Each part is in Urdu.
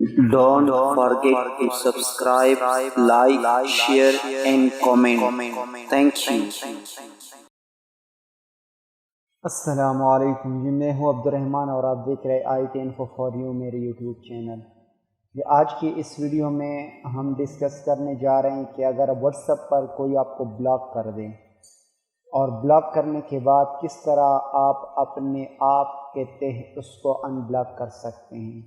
Don't forget to subscribe, like, share and comment. Thank you. السلام علیکم جی، میں ہوں عبد الرحمن اور آپ دیکھ رہے IT Info for You میرے یوٹیوب چینل۔ آج کی اس ویڈیو میں ہم ڈسکس کرنے جا رہے ہیں کہ اگر واٹس ایپ پر کوئی آپ کو بلاک کر دے اور بلاک کرنے کے بعد کس طرح آپ اپنے آپ کے تحت اس کو ان بلاک کر سکتے ہیں۔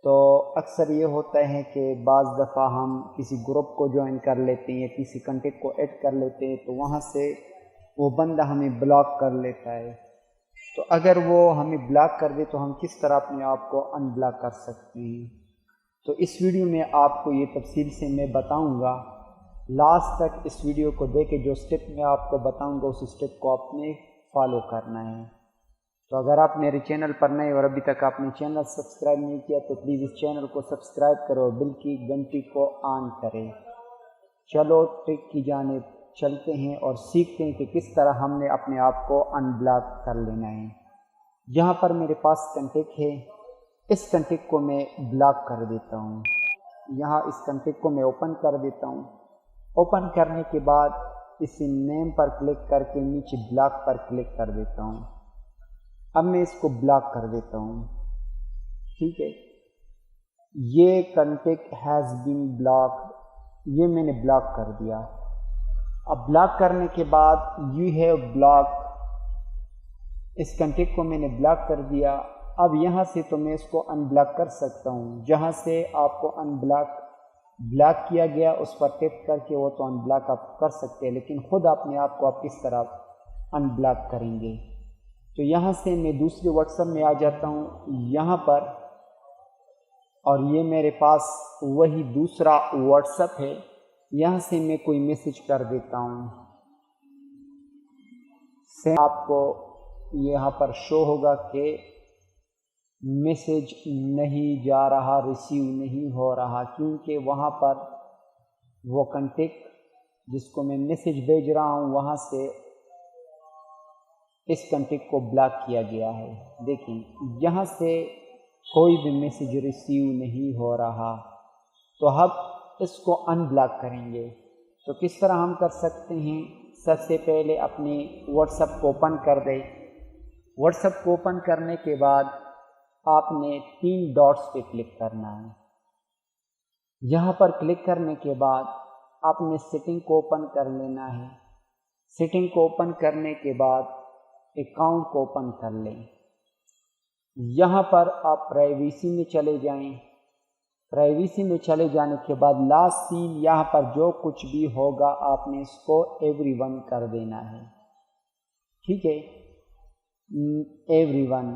تو اکثر یہ ہوتا ہے کہ بعض دفعہ ہم کسی گروپ کو جوائن کر لیتے ہیں یا کسی کنٹیکٹ کو ایڈ کر لیتے ہیں تو وہاں سے وہ بندہ ہمیں بلاک کر لیتا ہے۔ تو اگر وہ ہمیں بلاک کر دے تو ہم کس طرح اپنے آپ کو ان بلاک کر سکتے ہیں۔ تو اس ویڈیو میں آپ کو یہ تفصیل سے میں بتاؤں گا، لاسٹ تک اس ویڈیو کو دیکھ کے جو سٹیپ میں آپ کو بتاؤں گا اس سٹیپ کو آپ نے فالو کرنا ہے۔ تو اگر آپ میرے چینل پر نئے اور ابھی تک آپ نے چینل سبسکرائب نہیں کیا تو پلیز اس چینل کو سبسکرائب کرو، بل کی گھنٹی کو آن کریں۔ چلو ٹرک کی جانب چلتے ہیں اور سیکھتے ہیں کہ کس طرح ہم نے اپنے آپ کو ان بلاک کر لینا ہے۔ یہاں پر میرے پاس کنٹیکٹ ہے، اس کنٹیکٹ کو میں بلاک کر دیتا ہوں۔ یہاں اس کنٹیکٹ کو میں اوپن کر دیتا ہوں۔ اوپن کرنے کے بعد اسی نیم پر کلک کر کے نیچے بلاک پر کلک کر دیتا ہوں۔ اب میں اس کو بلاک کر دیتا ہوں، ٹھیک ہے۔ یہ کنٹیکٹ ہیز بین بلاک، یہ میں نے بلاک کر دیا۔ اب بلاک کرنے کے بعد یو ہیو بلاک، اس کنٹیکٹ کو میں نے بلاک کر دیا۔ اب یہاں سے تو میں اس کو ان بلاک کر سکتا ہوں، جہاں سے آپ کو ان بلاک کیا گیا اس پر ٹیپ کر کے وہ تو ان بلاک آپ کر سکتے ہیں، لیکن خود اپنے آپ کو آپ کس طرح ان بلاک کریں گے۔ تو یہاں سے میں دوسرے واٹس ایپ میں آ جاتا ہوں یہاں پر، اور یہ میرے پاس وہی دوسرا واٹس ایپ ہے۔ یہاں سے میں کوئی میسج کر دیتا ہوں، آپ کو یہاں پر شو ہوگا کہ میسج نہیں جا رہا، ریسیو نہیں ہو رہا، کیونکہ وہاں پر وہ کنٹیکٹ جس کو میں میسج بھیج رہا ہوں وہاں سے اس کنٹیکٹ کو بلاک کیا گیا ہے۔ دیکھیں یہاں سے کوئی بھی میسج ریسیو نہیں ہو رہا، تو اب اس کو ان بلاک کریں گے۔ تو کس طرح ہم کر سکتے ہیں؟ سب سے پہلے اپنی واٹس ایپ کو اوپن کر دیں۔ واٹس ایپ کو اوپن کرنے کے بعد آپ نے 3 ڈاٹس پہ کلک کرنا ہے۔ یہاں پر کلک کرنے کے بعد آپ نے سیٹنگ کو اوپن کر لینا ہے۔ سیٹنگ کو اوپن کرنے کے بعد اکاؤنٹ کو اوپن کر لیں۔ یہاں پر آپ پرائیویسی میں چلے جائیں۔ پرائیویسی میں چلے جانے کے بعد لاسٹ سین یہاں پر جو کچھ بھی ہوگا آپ نے اس کو ایوری ون کر دینا ہے، ٹھیک ہے۔ ایوری ون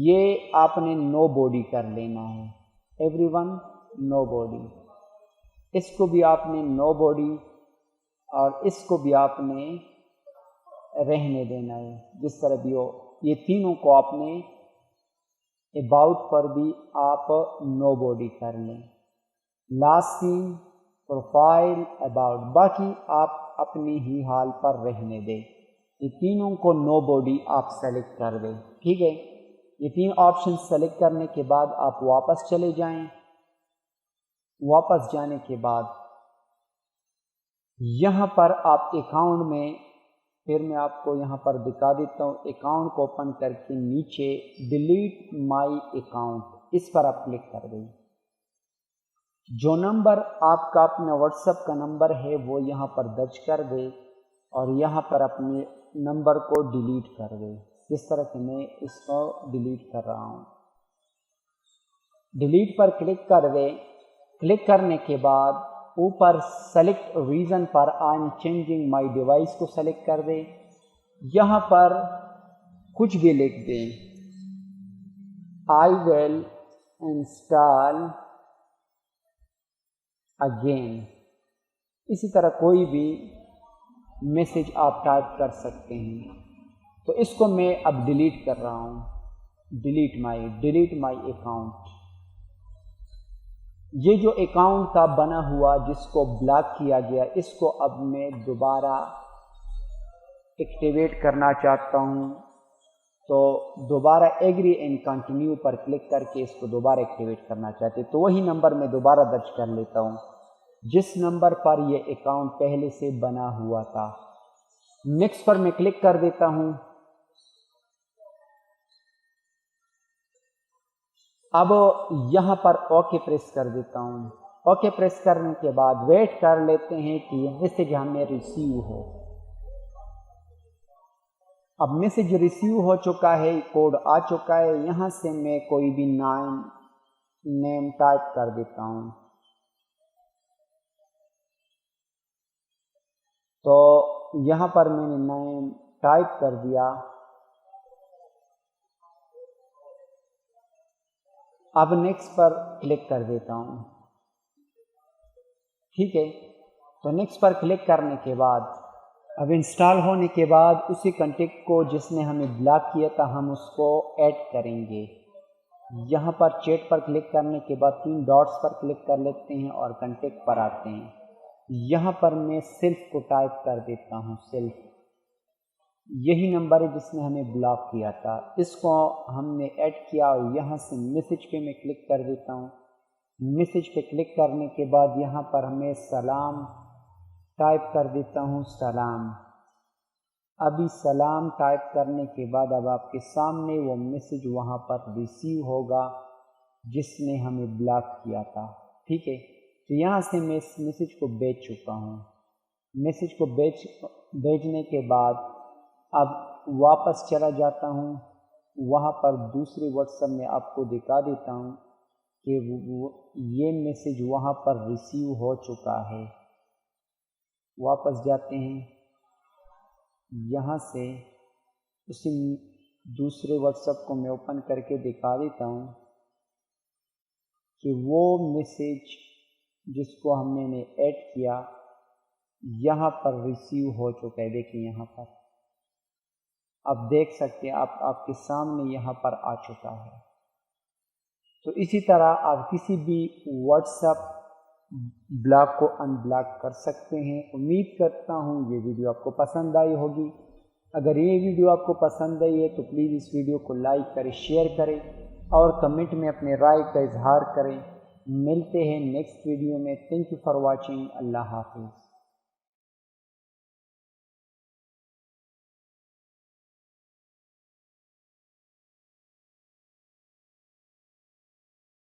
یہ آپ نے نو باڈی کر لینا ہے، ایوری ون نو باڈی، اس کو بھی آپ نے نو باڈی اور اس کو بھی آپ نے رہنے دینا ہے جس طرح بھی ہو۔ یہ تینوں کو آپ نے اباؤٹ پر بھی آپ نو باڈی کر لیں، لاسٹ سین، پروفائل، اباؤٹ، باقی آپ اپنی ہی حال پر رہنے دیں۔ یہ تینوں کو نو باڈی آپ سیلیکٹ کر دیں، ٹھیک ہے۔ یہ 3 آپشن سیلیکٹ کرنے کے بعد آپ واپس چلے جائیں۔ واپس جانے کے بعد یہاں پر آپ اکاؤنٹ میں، پھر میں آپ کو یہاں پر دکھا دیتا ہوں، اکاؤنٹ کو اوپن کر کے نیچے ڈیلیٹ مائی اکاؤنٹ، اس پر آپ کلک کر دیں۔ جو نمبر آپ کا اپنا واٹس ایپ کا نمبر ہے وہ یہاں پر درج کر دیں اور یہاں پر اپنے نمبر کو ڈیلیٹ کر دیں، جس طرح کہ میں اس کو ڈیلیٹ کر رہا ہوں۔ ڈیلیٹ پر کلک کر دیں۔ کلک کرنے کے بعد اوپر select reason per I am changing my device کو سیلیکٹ کر دیں۔ یہاں پر کچھ بھی لکھ دیں، آئی ول انسٹال اگین، اسی طرح کوئی بھی میسج آپ ٹائپ کر سکتے ہیں۔ تو اس کو میں اب ڈیلیٹ کر رہا ہوں، ڈیلیٹ مائی اکاؤنٹ۔ یہ جو اکاؤنٹ تھا بنا ہوا جس کو بلاک کیا گیا، اس کو اب میں دوبارہ ایکٹیویٹ کرنا چاہتا ہوں تو دوبارہ agree and continue per click کر کے اس کو دوبارہ ایکٹیویٹ کرنا چاہتے تو وہی نمبر میں دوبارہ درج کر لیتا ہوں جس نمبر پر یہ اکاؤنٹ پہلے سے بنا ہوا تھا۔ نیکسٹ پر میں کلک کر دیتا ہوں۔ اب یہاں پر اوکے پریس کر دیتا ہوں۔ اوکے پریس کرنے کے بعد ویٹ کر لیتے ہیں کہ یہ میسج ہمیں ریسیو ہو۔ اب میسج ریسیو ہو چکا ہے، کوڈ آ چکا ہے۔ یہاں سے میں کوئی بھی نیم ٹائپ کر دیتا ہوں۔ تو یہاں پر میں نے نیم ٹائپ کر دیا۔ اب نیکسٹ پر کلک کر دیتا ہوں۔ ٹھیک ہے، تو نیکسٹ پر کلک کرنے کے بعد اب انسٹال ہونے کے بعد اسی کنٹیکٹ کو جس نے ہمیں بلاک کیا تھا ہم اس کو ایڈ کریں گے۔ یہاں پر چیٹ پر کلک کرنے کے بعد 3 ڈاٹس پر کلک کر لیتے ہیں اور کنٹیکٹ پر آتے ہیں۔ یہاں پر میں سیلف کو ٹائپ کر دیتا ہوں، سیلف یہی نمبر ہے جس نے ہمیں بلاک کیا تھا، اس کو ہم نے ایڈ کیا اور یہاں سے میسج پہ میں کلک کر دیتا ہوں۔ میسج پہ کلک کرنے کے بعد یہاں پر ہمیں سلام ٹائپ کر دیتا ہوں، سلام۔ ابھی سلام ٹائپ کرنے کے بعد اب آپ کے سامنے وہ میسج وہاں پر ریسیو ہوگا جس نے ہمیں بلاک کیا تھا۔ ٹھیک ہے، تو یہاں سے میں اس میسج کو بھیج چکا ہوں۔ میسج کو بھیجنے کے بعد اب واپس چلا جاتا ہوں، وہاں پر دوسرے واٹس ایپ میں آپ کو دکھا دیتا ہوں کہ یہ میسج وہاں پر ریسیو ہو چکا ہے۔ واپس جاتے ہیں، یہاں سے اسی دوسرے واٹس ایپ کو میں اوپن کر کے دکھا دیتا ہوں کہ وہ میسج جس کو ہم نے ایڈ کیا یہاں پر ریسیو ہو چکا ہے۔ دیکھیں یہاں پر آپ دیکھ سکتے ہیں، آپ کے سامنے یہاں پر آ چکا ہے۔ تو اسی طرح آپ کسی بھی واٹس ایپ بلاک کو ان بلاک کر سکتے ہیں۔ امید کرتا ہوں یہ ویڈیو آپ کو پسند آئی ہوگی۔ اگر یہ ویڈیو آپ کو پسند آئی ہے تو پلیز اس ویڈیو کو لائک کریں، شیئر کریں اور کمنٹ میں اپنے رائے کا اظہار کریں۔ ملتے ہیں نیکسٹ ویڈیو میں۔ Thank you for watching. اللہ حافظ۔